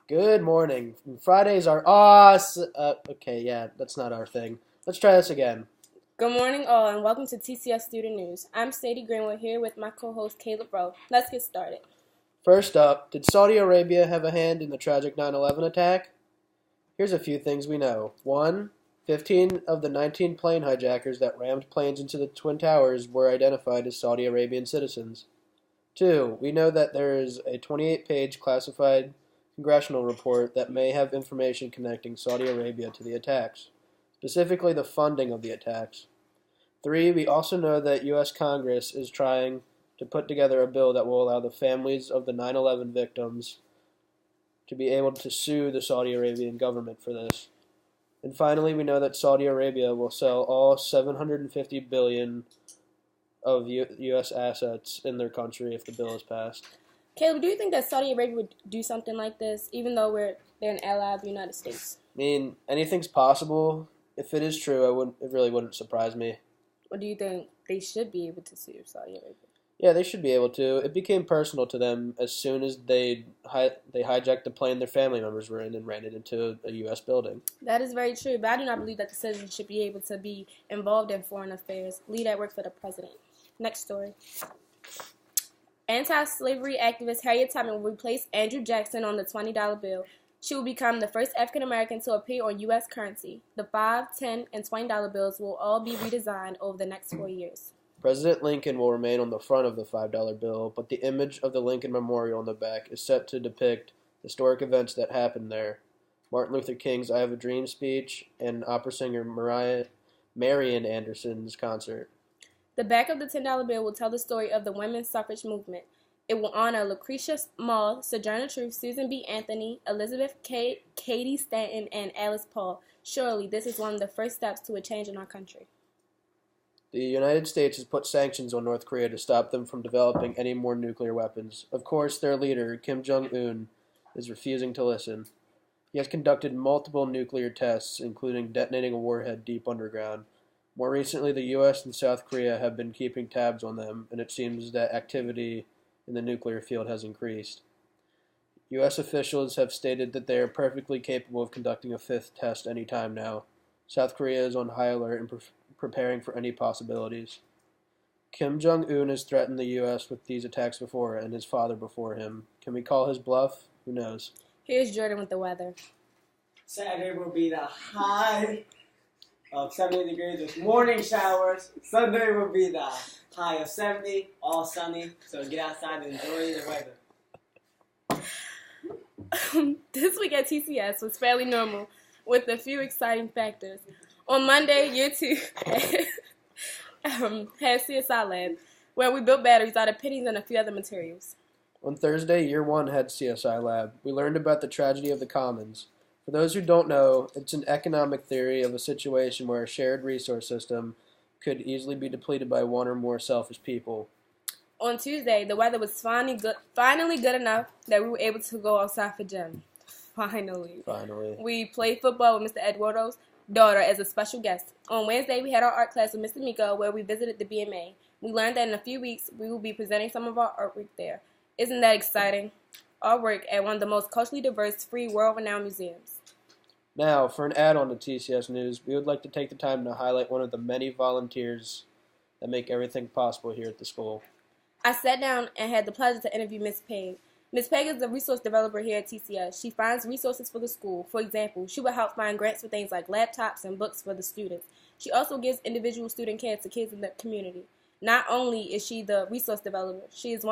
Good morning. Fridays are okay, yeah, that's not our thing. Let's try this again. Good morning, all, and welcome to TCS Student News. I'm Sadie Greenwood here with my co-host Caleb Rohe. Let's get started. First up, did Saudi Arabia have a hand in the tragic 9/11 attack? Here's a few things we know. 1. 15 of the 19 plane hijackers that rammed planes into the Twin Towers were identified as Saudi Arabian citizens. 2. We know that there is a 28-page classified congressional report that may have information connecting Saudi Arabia to the attacks, specifically the funding of the attacks. 3. We also know that U.S. Congress is trying to put together a bill that will allow the families of the 9/11 victims to be able to sue the Saudi Arabian government for this. And finally, we know that Saudi Arabia will sell all 750 billion of U.S. assets in their country if the bill is passed. Caleb, do you think that Saudi Arabia would do something like this, even though they're an ally of the United States? I mean, anything's possible. If it is true, it really wouldn't surprise me. Or do you think they should be able to sue Saudi Arabia? Yeah, they should be able to. It became personal to them as soon as they hijacked the plane their family members were in and ran it into a U.S. building. That is very true, but I do not believe that the citizens should be able to be involved in foreign affairs. Lead that work for the president. Next story. Anti-slavery activist Harriet Tubman will replace Andrew Jackson on the $20 bill. She will become the first African American to appear on U.S. currency. The $5, $10, and $20 bills will all be redesigned over the next 4 years. President Lincoln will remain on the front of the $5 bill, but the image of the Lincoln Memorial on the back is set to depict historic events that happened there. Martin Luther King's I Have a Dream speech and opera singer Marian Anderson's concert. The back of the $10 bill will tell the story of the women's suffrage movement. It will honor Lucretia Mall, Sojourner Truth, Susan B. Anthony, Elizabeth Cady Stanton, and Alice Paul. Surely, this is one of the first steps to a change in our country. The United States has put sanctions on North Korea to stop them from developing any more nuclear weapons. Of course, their leader, Kim Jong-un, is refusing to listen. He has conducted multiple nuclear tests, including detonating a warhead deep underground. More recently, the U.S. and South Korea have been keeping tabs on them, and it seems that activity in the nuclear field has increased. U.S. officials have stated that they are perfectly capable of conducting a fifth test any time now. South Korea is on high alert and preparing for any possibilities. Kim Jong-un has threatened the U.S. with these attacks before, and his father before him. Can we call his bluff? Who knows? Here's Jordan with the weather. Saturday will be the high of 70 degrees with morning showers. Sunday will be the high of 70, all sunny. So get outside and enjoy the weather. This week at TCS was fairly normal, with a few exciting factors. On Monday, Year 2 had CSI Lab, where we built batteries out of pennies and a few other materials. On Thursday, Year 1 had CSI Lab. We learned about the tragedy of the commons. For those who don't know, it's an economic theory of a situation where a shared resource system could easily be depleted by one or more selfish people. On Tuesday, the weather was finally good enough that we were able to go outside for gym. Finally. We played football with Mr. Eduardo's daughter as a special guest. On Wednesday, we had our art class with Mr. Miko, where we visited the BMA. We learned that in a few weeks, we will be presenting some of our artwork there. Isn't that exciting? Our work at one of the most culturally diverse, free, world-renowned museums. Now, for an add-on to TCS News, we would like to take the time to highlight one of the many volunteers that make everything possible here at the school. I sat down and had the pleasure to interview Ms. Peg. Ms. Peg is a resource developer here at TCS. She finds resources for the school. For example, she will help find grants for things like laptops and books for the students. She also gives individual student care to kids in the community. Not only is she the resource developer, she is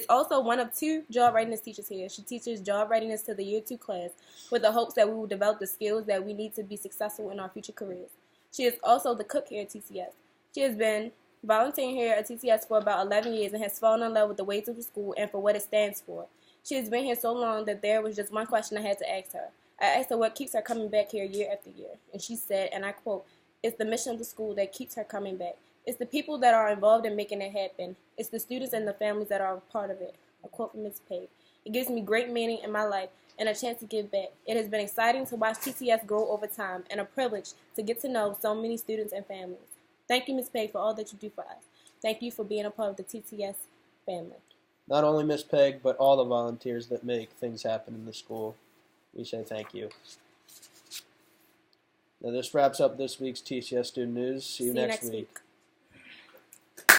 also one of 2 job readiness teachers here. She teaches job readiness to the Year 2 class with the hopes that we will develop the skills that we need to be successful in our future careers. She is also the cook here at TCS. She has been volunteering here at TCS for about 11 years and has fallen in love with the ways of the school and for what it stands for. She has been here so long that there was just one question I had to ask her. I asked her what keeps her coming back here year after year. And she said, and I quote, "It's the mission of the school that keeps her coming back. It's the people that are involved in making it happen. It's the students and the families that are a part of it." A quote from Ms. Peg. It gives me great meaning in my life and a chance to give back. It has been exciting to watch TCS grow over time and a privilege to get to know so many students and families. Thank you, Ms. Peg, for all that you do for us. Thank you for being a part of the TCS family. Not only Miss Peg, but all the volunteers that make things happen in the school. We say thank you. Now this wraps up this week's TCS Student News. See you next week.